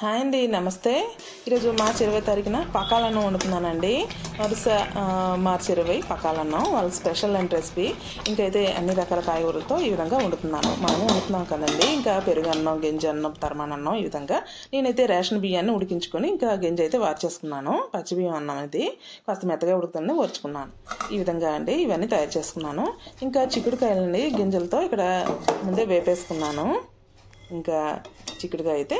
Hi అండి, నమస్తే. ఈరోజు మార్చి 20 తారీఖున పకాలన్నం వండుతున్నానండి. వరుస మార్చి 20 పకాలన్నం వాళ్ళ స్పెషల్ అండ్ రెసిపీ. ఇంకైతే అన్ని రకాల కాయగూరలతో ఈ విధంగా వండుతున్నాను. మనము వండుతున్నాం కదండి. ఇంకా పెరుగు అన్నం, గింజ అన్నం, తర్మానన్నం ఈ విధంగా. నేనైతే రేషన్ బియ్యాన్ని ఉడికించుకొని ఇంకా గింజ అయితే వార్చేసుకున్నాను. పచ్చి బియ్యం అన్నం అయితే కాస్త మెత్తగా ఉడుకుతుందని ఓర్చుకున్నాను. ఈ విధంగా అండి ఇవన్నీ తయారు చేసుకున్నాను. ఇంకా చిక్కుడుకాయలండి గింజలతో ఇక్కడ ముందే వేపేసుకున్నాను. ఇంకా చిక్కుడుకాయ అయితే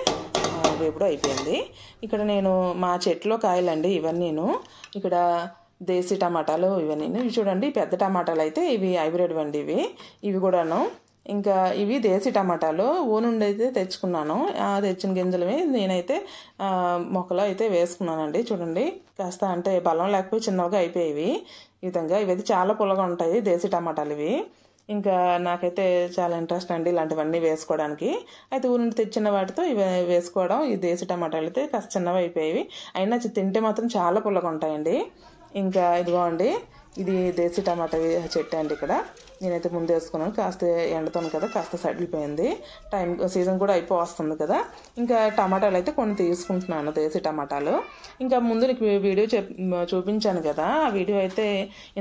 వేపుడు అయిపోయింది. ఇక్కడ నేను మా చెట్లో కాయలండి ఇవన్నీను. ఇక్కడ దేశీ టమాటాలు ఇవన్నీ. ఇవి చూడండి, పెద్ద టమాటాలు అయితే ఇవి హైబ్రిడ్ అండి. ఇవి కూడాను. ఇంకా ఇవి దేశీ టమాటాలు ఊనుండి అయితే తెచ్చుకున్నాను. తెచ్చిన గింజలవి నేనైతే మొక్కలు అయితే వేసుకున్నానండి. చూడండి, కాస్త అంటే బలం లేకపోయి చిన్నగా అయిపోయేవి. ఈ విధంగా ఇవైతే చాలా పుల్లగా ఉంటాయి దేశీ టమాటాలు ఇవి. ఇంకా నాకైతే చాలా ఇంట్రెస్ట్ అండి ఇలాంటివన్నీ వేసుకోవడానికి. అయితే ఊరి నుండి తెచ్చిన వాటితో ఇవి వేసుకోవడం. ఈ దేశీ టమాటాలు అయితే కాస్త చిన్నవి అయిపోయేవి, అయినా తింటే మాత్రం చాలా పుల్లగా ఉంటాయండి. ఇంకా ఇదిగో అండి, ఇది దేశీ టమాటా చెట్టు అండి. ఇక్కడ నేనైతే ముందు వేసుకున్నాను. కాస్త ఎండతాను కదా, కాస్త సడిలిపోయింది. సీజన్ కూడా అయిపోతుంది కదా. ఇంకా టమాటాలు అయితే కొన్ని తీసుకుంటున్నాను, దేశీ టమాటాలు. ఇంకా ముందు నీకు వీడియో చూపించాను కదా, ఆ వీడియో అయితే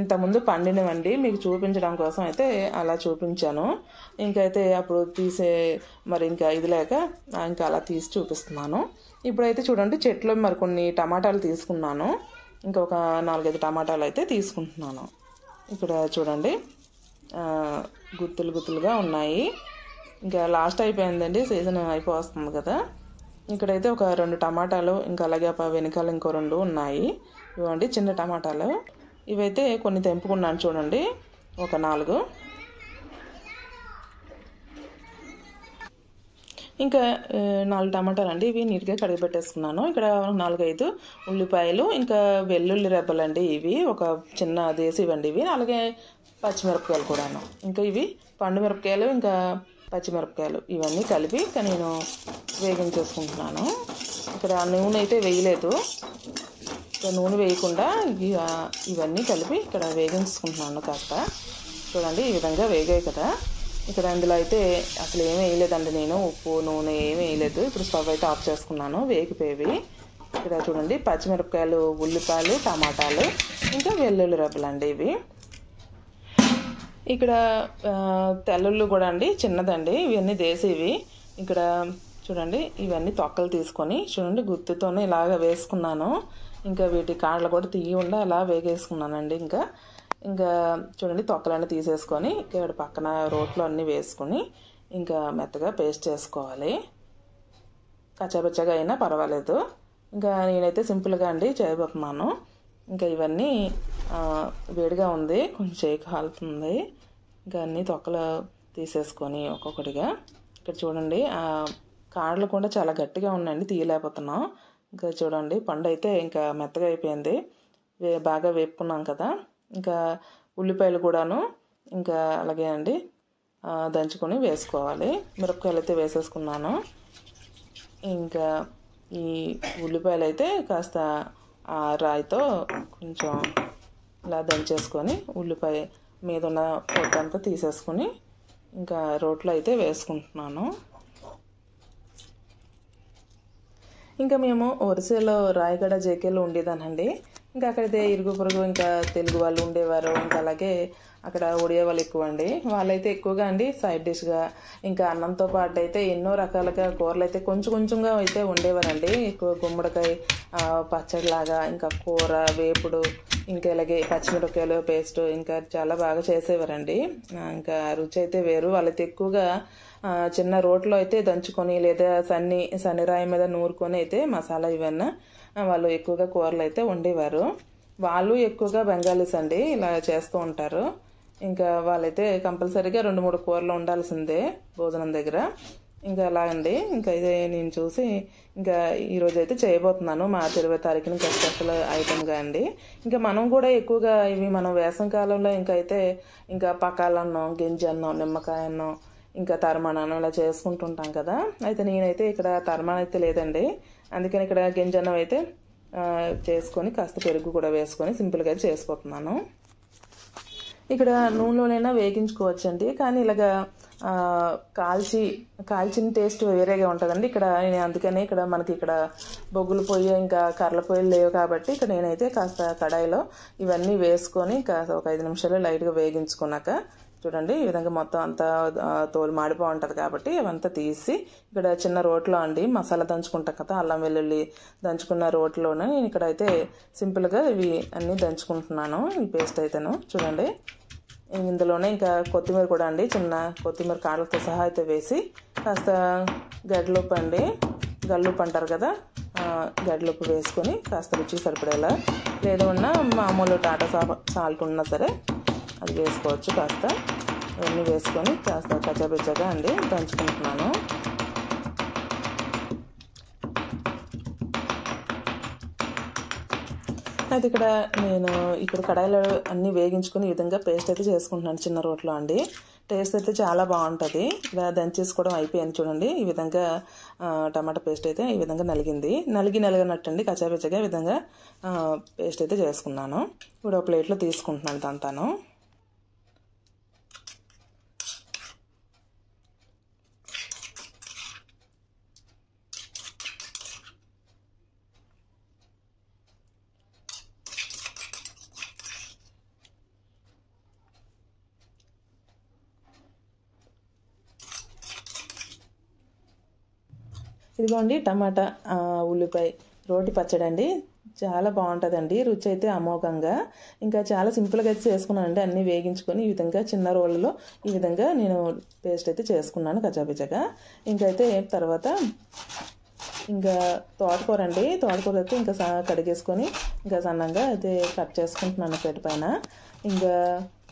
ఇంతకుముందు పండినవండి. మీకు చూపించడం కోసం అయితే అలా చూపించాను. ఇంకైతే అప్పుడు మరి ఇంకా ఇది లేక ఇంకా అలా తీసి చూపిస్తున్నాను. ఇప్పుడైతే చూడండి, చెట్లో మరికొన్ని టమాటాలు తీసుకున్నాను. ఇంకొక 4-5 టమాటాలు అయితే తీసుకుంటున్నాను. ఇక్కడ చూడండి, గుత్తులుగా ఉన్నాయి. ఇంకా లాస్ట్ అయిపోయిందండి, సీజన్ అయిపోతుంది కదా. ఇక్కడైతే ఒక 2 టమాటాలు, ఇంకా అలాగే వెనకాల ఇంకో 2 ఉన్నాయి. ఇవ్వండి చిన్న టమాటాలు. ఇవైతే కొన్ని తెంపుకున్నాను చూడండి, ఒక 4. ఇంకా 4 టమాటాలు అండి. ఇవి నీట్గా కడిగి పెట్టేసుకున్నాను. ఇక్కడ 4-5 ఉల్లిపాయలు, ఇంకా వెల్లుల్లి రెబ్బలండి. ఇవి ఒక చిన్న దేశీవండి ఇవి. అలాగే పచ్చిమిరపకాయలు కూడాను. ఇంకా ఇవి పండు మిరపకాయలు, ఇంకా పచ్చిమిరపకాయలు ఇవన్నీ కలిపి నేను వేగించేసుకుంటున్నాను. ఇక్కడ నూనె అయితే వేయలేదు. ఇక్కడ నూనె వేయకుండా ఇవన్నీ కలిపి ఇక్కడ వేగించుకుంటున్నాను కాస్త. చూడండి, ఈ విధంగా వేగాయి కదా. ఇక్కడ అందులో అయితే అసలు ఏమీ వేయలేదండి నేను, ఉప్పు నూనె ఏమీ వేయలేదు. ఇప్పుడు స్టవ్ అయితే ఆఫ్ చేసుకున్నాను, వేగిపోయేవి. ఇక్కడ చూడండి, పచ్చిమిరపకాయలు, ఉల్లిపాయలు, టమాటాలు, ఇంకా వెల్లుల్లి రెబ్బలు అండి ఇవి. ఇక్కడ తెల్లుల్లి కూడా అండి, చిన్నదండి. ఇవన్నీ దేశీవి. ఇక్కడ చూడండి, ఇవన్నీ తొక్కలు తీసుకొని చూడండి గుత్తుతోనే ఇలాగ వేసుకున్నాను. ఇంకా వీటి కాడలు కూడా తీయకుండా అలా వేగేసుకున్నానండి. ఇంకా చూడండి, తొక్కలన్నీ తీసేసుకొని ఇక్కడ పక్కన రోట్లో అన్నీ వేసుకొని ఇంకా మెత్తగా పేస్ట్ చేసుకోవాలి. కచ్చాపచ్చగా అయినా పర్వాలేదు. ఇంకా నేనైతే సింపుల్గా అండి చేయబోతున్నాను. ఇంకా ఇవన్నీ వేడిగా ఉంది, కొంచెం చేయి కాలుతుంది. ఇంకా అన్నీ తొక్కలు తీసేసుకొని ఒక్కొక్కటిగా. ఇక్కడ చూడండి, కాడలు కూడా చాలా గట్టిగా ఉన్నాయండి, తీయలేకపోతున్నాం. ఇంకా చూడండి, పండు అయితే ఇంకా మెత్తగా అయిపోయింది. బాగా వేపుకున్నాం కదా. ఇంకా ఉల్లిపాయలు కూడాను ఇంకా అలాగే అండి దంచుకొని వేసుకోవాలి. మిరపకాయలు అయితే వేసేసుకున్నాను. ఇంకా ఈ ఉల్లిపాయలు అయితే కాస్త రాయితో కొంచెం ఇలా దంచేసుకొని ఉల్లిపాయ మీద ఉన్న పొట్టంతా తీసేసుకొని ఇంకా రోట్లో అయితే వేసుకుంటున్నాను. ఇంకా మేము ఒరిస్సాలో రాయగడ జేకేలో ఉండేదానండి. ఇంకా అక్కడైతే ఇరుగు పొరుగు ఇంకా తెలుగు వాళ్ళు ఉండేవారు. ఇంకా అలాగే అక్కడ ఒడియా వాళ్ళు ఎక్కువ అండి. వాళ్ళైతే ఎక్కువగా అండి సైడ్ డిష్గా ఇంకా అన్నంతో పాటు అయితే ఎన్నో రకాలుగా కూరలు అయితే కొంచెంగా అయితే ఉండేవారండి. ఎక్కువ గుమ్మడికాయ పచ్చడిలాగా, ఇంకా కూర వేపుడు, ఇంకా ఇలాగే పచ్చిమిరపకాయలు పేస్ట్ ఇంకా చాలా బాగా చేసేవారండి. ఇంకా రుచి అయితే వేరు. వాళ్ళైతే ఎక్కువగా చిన్న రోట్లో అయితే దంచుకొని లేదా సన్నిరాయి మీద నూరుకొని అయితే మసాలా ఇవన్నీ వాళ్ళు ఎక్కువగా కూరలు అయితే వండేవారు. వాళ్ళు ఎక్కువగా బెంగాలీస్ అండి, ఇలా చేస్తూ ఉంటారు. ఇంకా వాళ్ళైతే కంపల్సరీగా 2-3 కూరలు ఉండాల్సిందే భోజనం దగ్గర. ఇంకా అలా అండి. ఇంకా ఇదే నేను చూసి ఇంకా ఈరోజు అయితే చేయబోతున్నాను మార్చి 20 తారీఖున ఇంకా స్పెషల్ ఐటమ్గా అండి. ఇంకా మనం కూడా ఎక్కువగా ఇవి మనం వేసవి కాలంలో ఇంకా అయితే ఇంకా పకాలన్నం, గింజన్నం, నిమ్మకాయ అన్నం, ఇంకా తర్మానన్నం ఇలా చేసుకుంటుంటాం కదా. అయితే నేనైతే ఇక్కడ తర్మానం అయితే లేదండి, అందుకని ఇక్కడ గింజన్నం అయితే చేసుకొని కాస్త పెరుగు కూడా వేసుకొని సింపుల్గా చేసుకుంటున్నాను. ఇక్కడ నూనెలోనైనా వేగించుకోవచ్చండి, కానీ ఇలాగా కాల్చిన టేస్ట్ వేరేగా ఉంటుందండి. ఇక్కడ అందుకని ఇక్కడ మనకి ఇక్కడ బొగ్గుల పొయ్యి ఇంకా కర్రల పొయ్యిలు లేవు కాబట్టి ఇక్కడ నేనైతే కాస్త కడాయిలో ఇవన్నీ వేసుకొని కాస్త ఒక 5 నిమిషాలు లైట్గా వేగించుకున్నాక చూడండి ఈ విధంగా మొత్తం అంతా తోలు మాడిపో ఉంటుంది కాబట్టి అవంతా తీసి ఇక్కడ చిన్న రోట్లో అండి మసాలా దంచుకుంటాం కదా, అల్లం వెల్లుల్లి దంచుకున్న రోట్లోనే నేను ఇక్కడైతే సింపుల్గా ఇవి అన్నీ దంచుకుంటున్నాను. ఈ పేస్ట్ అయితేను చూడండి. ఇందులోనే ఇంకా కొత్తిమీర కూడా అండి, చిన్న కొత్తిమీర కాడలతో సహా అయితే వేసి కాస్త గల్లుప్పు అంటారు కదా, గడ్డలుప్పు వేసుకొని కాస్త రుచికి సరిపడేలా, లేదు ఉన్నా మామూలు టాటా సాల్ట్ ఉన్నా సరే అది వేసుకోవచ్చు. కాస్త ఇవన్నీ వేసుకొని కాస్త కచ్చాపిచ్చాగా అండి దంచుకుంటున్నాను. అయితే ఇక్కడ కడాయిలో అన్నీ వేగించుకుని ఈ విధంగా పేస్ట్ అయితే చేసుకుంటున్నాను చిన్న రోట్లో అండి. టేస్ట్ అయితే చాలా బాగుంటుంది. ఇలా దంచేసుకోవడం అయిపోయింది చూడండి. ఈ విధంగా టమాటా పేస్ట్ అయితే ఈ విధంగా నలిగినట్టండి కచ్చాపిచ్చగా ఈ విధంగా పేస్ట్ అయితే చేసుకున్నాను. ఇప్పుడు ఒక ప్లేట్లో తీసుకుంటున్నాను దంతాను. ఇదిగోండి టమాటా ఉల్లిపాయ రోటి పచ్చడి అండి. చాలా బాగుంటుందండి, రుచి అయితే అమోఘంగా. ఇంకా చాలా సింపుల్గా అయితే చేసుకున్నానండి. అన్నీ వేగించుకొని ఈ విధంగా చిన్న రోళ్ళలో ఈ విధంగా నేను పేస్ట్ అయితే చేసుకున్నాను కచ్చాపిచ్చగా. ఇంకైతే తర్వాత ఇంకా తోటకూర అండి, తోటకూర అయితే ఇంకా కడిగేసుకొని ఇంకా సన్నంగా అయితే కట్ చేసుకుంటున్నాను ప్లేట్ పైన. ఇంకా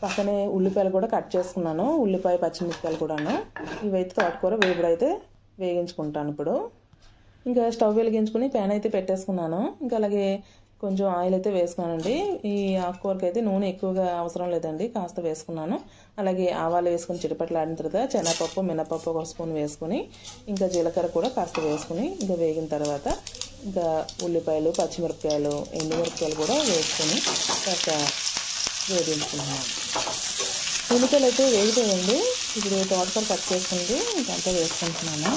పక్కనే ఉల్లిపాయలు కూడా కట్ చేసుకున్నాను, ఉల్లిపాయ పచ్చిమిరపకాయలు కూడాను. ఇవైతే తోటకూర వేపుడైతే వేగించుకుంటాను. ఇప్పుడు ఇంకా స్టవ్ వెలిగించుకుని ప్యాన్ అయితే పెట్టేసుకున్నాను. ఇంకా అలాగే కొంచెం ఆయిల్ అయితే వేసుకున్నానండి. ఈ ఆకుకూరకి అయితే నూనె ఎక్కువగా అవసరం లేదండి, కాస్త వేసుకున్నాను. అలాగే ఆవాలు వేసుకొని చిటపట్లాడిన తర్వాత శనగపప్పు మినపప్పు ఒక స్పూన్ వేసుకుని ఇంకా జీలకర్ర కూడా కాస్త వేసుకుని ఇంకా వేగిన తర్వాత ఇంకా ఉల్లిపాయలు పచ్చిమిరపకాయలు ఎండుమిరపకాయలు కూడా వేసుకొని కాస్త వేగించుకున్నాను. ఉల్లిపాయలు అయితే వేగిపోయింది. ఇప్పుడు తోటకూర కట్ చేసుకుంది ఇంకంతా వేసుకుంటున్నాను.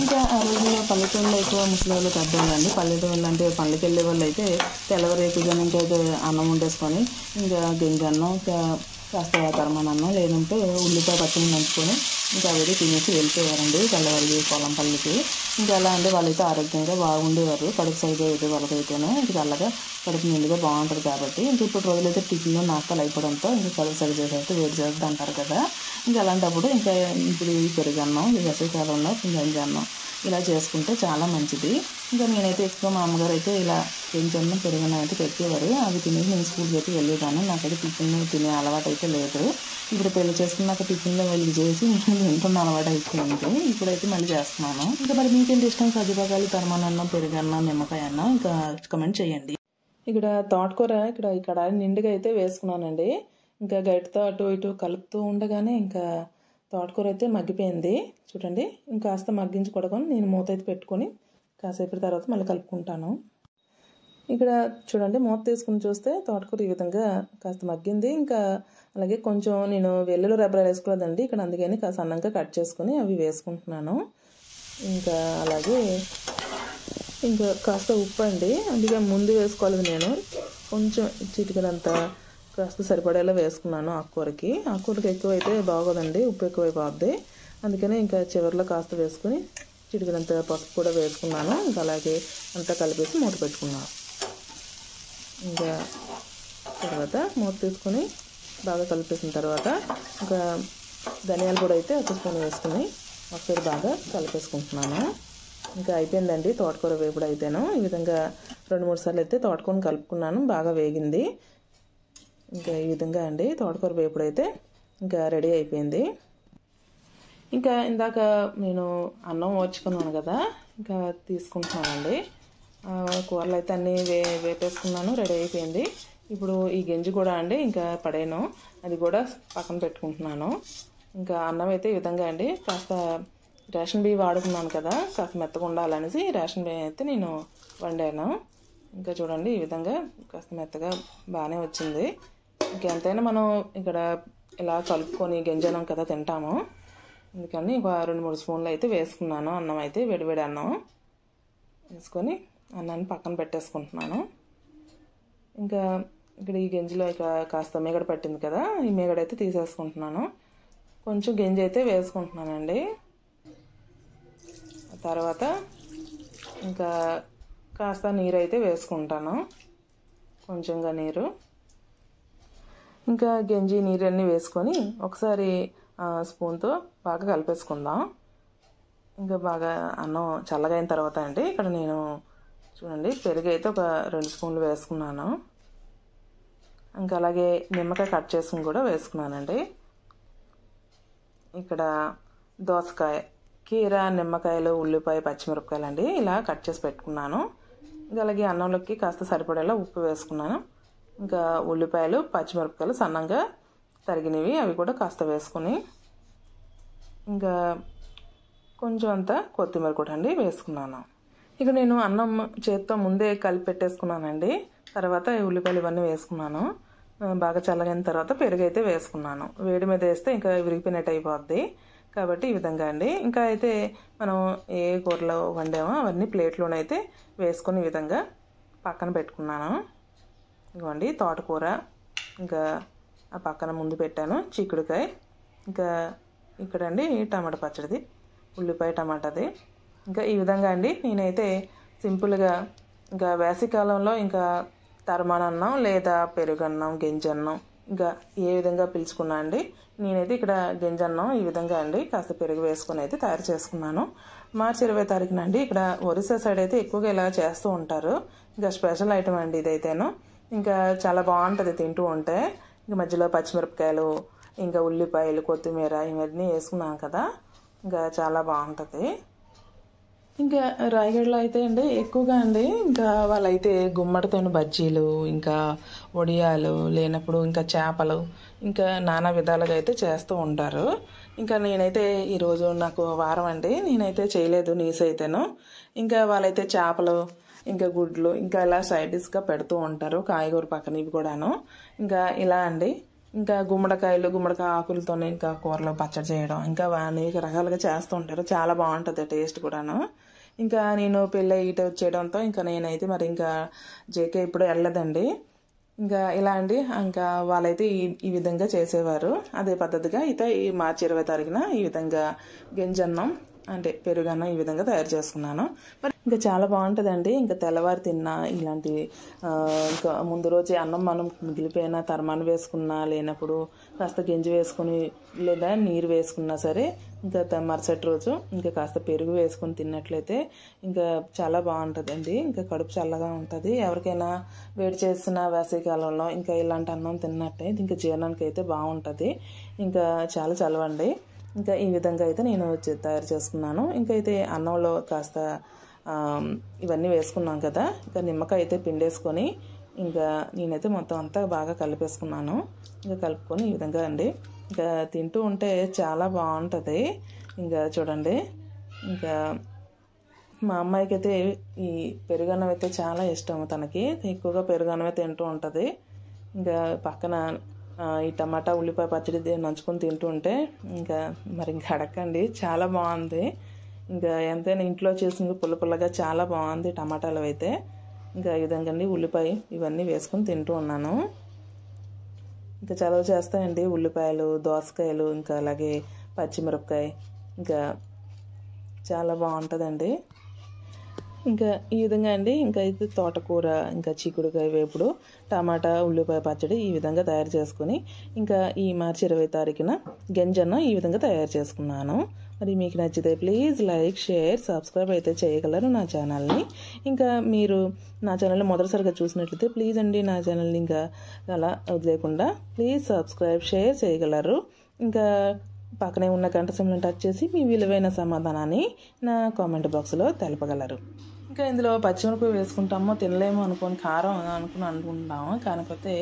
ఇంకా ఆ రోజుల్లో పల్లెటూళ్ళలో ఎక్కువ ముసలివాళ్ళు పెద్దవాళ్ళండి. పల్లెటూళ్ళు అంటే పల్లెకి వెళ్ళే వాళ్ళు అయితే తెల్లవారేకుజానికి అయితే అన్నం వండేసుకొని ఇంకా గింజన్నం కాస్త తరమనన్నం లేదంటే ఉల్లిపాయ పచ్చడి నంచుకొని ఇంకా అవి తినేసి వెళ్ళిపోయారండి తెల్లవారికి పొలం పల్లికి. ఇంకా అలా అంటే వాళ్ళైతే ఆరోగ్యంగా బాగుండేవారు. కడుపు సైజ్ అయితే వాళ్ళకైతేనే ఇంకా చల్లగా కడుపు నిండుగా బాగుంటుంది కాబట్టి. ఇంక ఇప్పుడు రోజులైతే టిఫిన్లు నాకలు అయిపోవడంతో ఇంకా కడుపు సైజ్ అయితే వేడి చేస్తుంది అంటారు కదా. ఇంకా అలాంటప్పుడు ఇంకా ఇప్పుడు పెరుగన్నం వేసవికాలంలో గంజన్నం ఇలా చేసుకుంటే చాలా మంచిది. ఇంకా నేనైతే ఎక్కువ మా అమ్మగారు అయితే ఇలా గంజన్నం పెరుగన్నం అయితే పెట్టేవారు. అవి తినేసి నేను స్కూల్కి అయితే వెళ్ళేదాన్ని. నాకైతే టిఫిన్లు తినే అలవాటు అయితే లేదు. ఇప్పుడు పెళ్లి చేసుకున్నాక టిఫిన్లో వెళ్ళి చేసి తింటున్న అలవాటు అయిపోయింది. ఇప్పుడైతే మళ్ళీ చేస్తున్నాను. ఇంకా మరి మీకేంటి ఇష్టం? సజ్జపకాయలు తరమనన్నం పెరుగన్నం నిమ్మకాయ అన్నం ఇంకా కమెంట్ చేయండి. ఇక్కడ తోటకూర ఈ కడాయి నిండుగా అయితే వేసుకున్నానండి. ఇంకా గరిటతో అటు ఇటు కలుపుతూ ఉండగానే ఇంకా తోటకూర అయితే మగ్గిపోయింది చూడండి. ఇంకాస్త మగ్గించుకోవడం నేను మూత అయితే పెట్టుకొని కాసేపటి తర్వాత మళ్ళీ కలుపుకుంటాను. ఇక్కడ చూడండి మూత తీసుకుని చూస్తే తోటకూర ఈ విధంగా కాస్త మగ్గింది. ఇంకా అలాగే కొంచెం నేను వెల్లుల్లి రెబ్బలు వేసుకోలేదండి ఇక్కడ, అందుకని కాస్త సన్నంగా కట్ చేసుకుని అవి వేసుకుంటున్నాను. ఇంకా అలాగే ఇంకా కాస్త ఉప్పు అండి, అందుకే ముందు వేసుకోలేదు నేను, కొంచెం చిటికనంత కాస్త సరిపడేలా వేసుకున్నాను. ఆకుకూరకి ఎక్కువ అయితే బాగోదండి, ఉప్పు ఎక్కువైపోద్ది. అందుకని ఇంకా చివరిలో కాస్త వేసుకుని చిటికనంత పసుపు కూడా వేసుకున్నాను. ఇంకా అలాగే అంతా కలిపేసి మూత పెట్టుకున్నాను. ఇంకా తర్వాత మూత తీసుకొని బాగా కలిపేసిన తర్వాత ఇంకా ధనియాల పొడి అయితే ఒక స్పూన్ వేసుకుని ఒకసారి బాగా కలిపేసుకుంటున్నాను. ఇంకా అయిపోయిందండి తోటకూర వేపుడు అయితేను. ఈ విధంగా 2-3 సార్లు అయితే తోటకూరని కలుపుకున్నాను, బాగా వేగింది. ఇంకా ఈ విధంగా అండి తోటకూర వేపుడు అయితే ఇంకా రెడీ అయిపోయింది. ఇంకా ఇందాక నేను అన్నం ఓర్చుకున్నాను కదా, ఇంకా తీసుకుంటున్నానండి. కూరలు అయితే అన్నీ వేపేసుకున్నాను, రెడీ అయిపోయింది. ఇప్పుడు ఈ గంజి కూడా అండి ఇంకా పడేను, అది కూడా పక్కన పెట్టుకుంటున్నాను. ఇంకా అన్నం అయితే ఈ విధంగా అండి కాస్త రేషన్ బియ్యం వాడుకున్నాను కదా, కాస్త మెత్తగా ఉండాలనేసి రేషన్ బియ్యం అయితే నేను వండాను. ఇంకా చూడండి ఈ విధంగా కాస్త మెత్తగా బాగానే వచ్చింది. ఇంకెంతైనా మనం ఇక్కడ ఇలా కలుపుకొని గంజనం కదా తింటాము. అందుకని ఒక 2-3 స్పూన్లు అయితే వేసుకున్నాను. అన్నం అయితే వేడివేడి అన్నం వేసుకొని అన్నాన్ని పక్కన పెట్టేసుకుంటున్నాను. ఇంకా ఇక్కడ ఈ గంజిలో ఇక కాస్త మీగడ పట్టింది కదా, ఈ మీగడ అయితే తీసేసుకుంటున్నాను. కొంచెం గంజి అయితే వేసుకుంటున్నానండి. తర్వాత ఇంకా కాస్త నీరు అయితే వేసుకుంటాను, కొంచెంగా నీరు. ఇంకా గంజి నీరన్నీ వేసుకొని ఒకసారి స్పూన్తో బాగా కలిపేసుకుందాం. ఇంకా బాగా అన్నం చల్లగా అయిన తర్వాత అండి ఇక్కడ నేను చూడండి పెరుగు అయితే ఒక 2 స్పూన్లు వేసుకున్నాను. ఇంకా అలాగే నిమ్మకాయ కట్ చేసుకుని కూడా వేసుకున్నానండి. ఇక్కడ దోసకాయ, కీర, నిమ్మకాయలు, ఉల్లిపాయ, పచ్చిమిరపకాయలు అండి ఇలా కట్ చేసి పెట్టుకున్నాను. ఇంకా అలాగే అన్నంలోకి కాస్త సరిపడేలా ఉప్పు వేసుకున్నాను. ఇంకా ఉల్లిపాయలు, పచ్చిమిరపకాయలు సన్నంగా తరిగినవి అవి కూడా కాస్త వేసుకుని, ఇంకా కొంచెం అంత కొత్తిమీర కూడా అండి వేసుకున్నాను. ఇక నేను అన్నం చేత్తో ముందే కలిపి పెట్టేసుకున్నానండి. తర్వాత ఉల్లిపాయలు ఇవన్నీ వేసుకున్నాను. బాగా చల్లగైన తర్వాత పెరుగు అయితే వేసుకున్నాను. వేడి మీద వేస్తే ఇంకా విరిగిపోయినట్టు అయిపోద్ది కాబట్టి ఈ విధంగా అండి. ఇంకా అయితే మనం ఏ కూరలో వండామో అవన్నీ ప్లేట్లోనైతే వేసుకుని ఈ విధంగా పక్కన పెట్టుకున్నాను. ఇదిగోండి తోటకూర, ఇంకా ఆ పక్కన ముందు పెట్టాను చిక్కుడుకాయ, ఇంకా ఇక్కడండి టమాటా పచ్చడిది, ఉల్లిపాయ టమాటాది. ఇంకా ఈ విధంగా అండి నేనైతే సింపుల్గా ఇంకా వేసవికాలంలో ఇంకా తరమానన్నం లేదా పెరుగన్నం, గంజన్నం ఇంకా ఏ విధంగా పిలుచుకున్నా అండి. నేనైతే ఇక్కడ గంజన్నం ఈ విధంగా అండి కాస్త పెరుగు వేసుకొని అయితే తయారు చేసుకున్నాను. మార్చి 20 తారీఖున అండి ఇక్కడ ఒరిస్సా సైడ్ అయితే ఎక్కువగా ఇలా చేస్తూ ఉంటారు. ఇంకా స్పెషల్ ఐటమ్ అండి ఇదైతేను. ఇంకా చాలా బాగుంటుంది తింటూ ఉంటే. ఇంకా మధ్యలో పచ్చిమిరపకాయలు, ఇంకా ఉల్లిపాయలు, కొత్తిమీర ఇవన్నీ వేసుకున్నాను కదా, ఇంకా చాలా బాగుంటుంది. ఇంకా రాయగడలో అయితే అండి ఎక్కువగా అండి ఇంకా వాళ్ళైతే గుమ్మడితో బజ్జీలు, ఇంకా వడియాలు, లేనప్పుడు ఇంకా చేపలు, ఇంకా నానా విధాలుగా అయితే చేస్తూ ఉంటారు. ఇంకా నేనైతే ఈరోజు నాకు వారం అండి, నేనైతే చేయలేదు నీసు అయితేను. ఇంకా వాళ్ళైతే చేపలు, ఇంకా గుడ్లు, ఇంకా ఇలా సైడ్ డిష్గా పెడుతూ ఉంటారు. కాయగూర పక్కన ఇవి కూడాను. ఇంకా ఇలా అండి ఇంకా గుమ్మడికాయ ఆకులతోనే ఇంకా కూరలో పచ్చడి చేయడం, ఇంకా అనేక రకాలుగా చేస్తూ ఉంటారు. చాలా బాగుంటుంది టేస్ట్ కూడాను. ఇంకా నేను పెళ్ళి ఇటు వచ్చేయడంతో ఇంకా నేనైతే మరి ఇంకా జేకే ఇప్పుడు వెళ్ళదండి. ఇంకా ఇలా అండి ఇంకా వాళ్ళైతే ఈ విధంగా చేసేవారు. అదే పద్ధతిగా అయితే ఈ మార్చి 20 తారీఖున ఈ విధంగా గంజన్నం అంటే పెరుగన్నం ఈ విధంగా తయారు చేసుకున్నాను. మరి ఇంకా చాలా బాగుంటుందండి. ఇంకా తెల్లవారు తిన్నా ఇలాంటి ఇంకా ముందు రోజే అన్నం మనం మిగిలిపోయినా తరమాను వేసుకున్నా, లేనప్పుడు కాస్త గంజి వేసుకుని లేదా నీరు వేసుకున్నా సరే, ఇంకా మరుసటి రోజు ఇంకా కాస్త పెరుగు వేసుకొని తిన్నట్లయితే ఇంకా చాలా బాగుంటుందండి. ఇంకా కడుపు చల్లగా ఉంటుంది. ఎవరికైనా వేడి చేసిన వేసవికాలంలో ఇంకా ఇలాంటి అన్నం తిన్నట్టే ఇంకా జీర్ణానికి అయితే బాగుంటుంది. ఇంకా చాలా చలవండి. ఇంకా ఈ విధంగా అయితే నేను తయారు చేసుకున్నాను. ఇంకైతే అన్నంలో కాస్త ఇవన్నీ వేసుకున్నాం కదా, ఇంకా నిమ్మకాయ అయితే పిండేసుకొని ఇంకా నేనైతే మొత్తం అంతా బాగా కలిపేసుకున్నాను. ఇంకా కలుపుకొని ఈ విధంగా అండి ఇంకా తింటూ ఉంటే చాలా బాగుంటుంది. ఇంకా చూడండి ఇంకా మా అమ్మాయికి అయితే ఈ పెరుగన్నం అయితే చాలా ఇష్టం. తనకి ఎక్కువగా పెరుగన్నమే తింటూ ఉంటుంది. ఇంకా పక్కన ఈ టమాటా ఉల్లిపాయ పచ్చడి నంచుకొని తింటూ ఉంటే ఇంకా మరి ఇంకా అడగండి, చాలా బాగుంది. ఇంకా ఎంతైనా ఇంట్లో చేసింది పుల్లగా చాలా బాగుంది టమాటాలు అయితే. ఇంకా ఈ విధంగా అండి ఉల్లిపాయ ఇవన్నీ వేసుకొని తింటూ ఉన్నాను. ఇంకా చలవ చేస్తాయండి ఉల్లిపాయలు, దోసకాయలు, ఇంకా అలాగే పచ్చిమిరపకాయ, ఇంకా చాలా బాగుంటుందండి. ఇంకా ఈ విధంగా అండి ఇంకా అయితే తోటకూర, ఇంకా చిక్కుడుకాయ వేపుడు, టమాటా ఉల్లిపాయ పచ్చడి ఈ విధంగా తయారు చేసుకుని ఇంకా ఈ మార్చి 20 తారీఖున గంజన్నం ఈ విధంగా తయారు చేసుకున్నాను. మరి మీకు నచ్చితే ప్లీజ్ లైక్, షేర్, సబ్స్క్రైబ్ అయితే చేయగలరు నా ఛానల్ని. ఇంకా మీరు నా ఛానల్ని మొదటిసారిగా చూసినట్లయితే ప్లీజ్ అండి నా ఛానల్ని ఇంకా అలా వదిలేకుండా ప్లీజ్ సబ్స్క్రైబ్, షేర్ చేయగలరు. ఇంకా పక్కనే ఉన్న గంట సింబల్ని టచ్ చేసి మీ విలువైన సమాధానాన్ని నా కామెంట్ బాక్స్లో తెలపగలరు. ఇంకా ఇందులో పచ్చిమిరపకాయ వేసుకుంటామో తినలేమో కారం అనుకుంటాము, కాకపోతే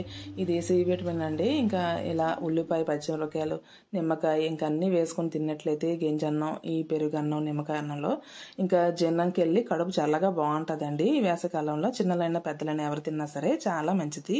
ఇది సి విటమిన్ అండి. ఇంకా ఇలా ఉల్లిపాయ, పచ్చిమిరపకాయలు, నిమ్మకాయ ఇంకా అన్నీ వేసుకొని తిన్నట్లయితే గంజన్నం, ఈ పెరుగన్నం, నిమ్మకాయ అన్నంలో ఇంకా జీర్ణంకి వెళ్ళి కడుపు చల్లగా బాగుంటుందండి. ఈ వేసవికాలంలో చిన్నలైనా పెద్దలైనా ఎవరు తిన్నా సరే చాలా మంచిది.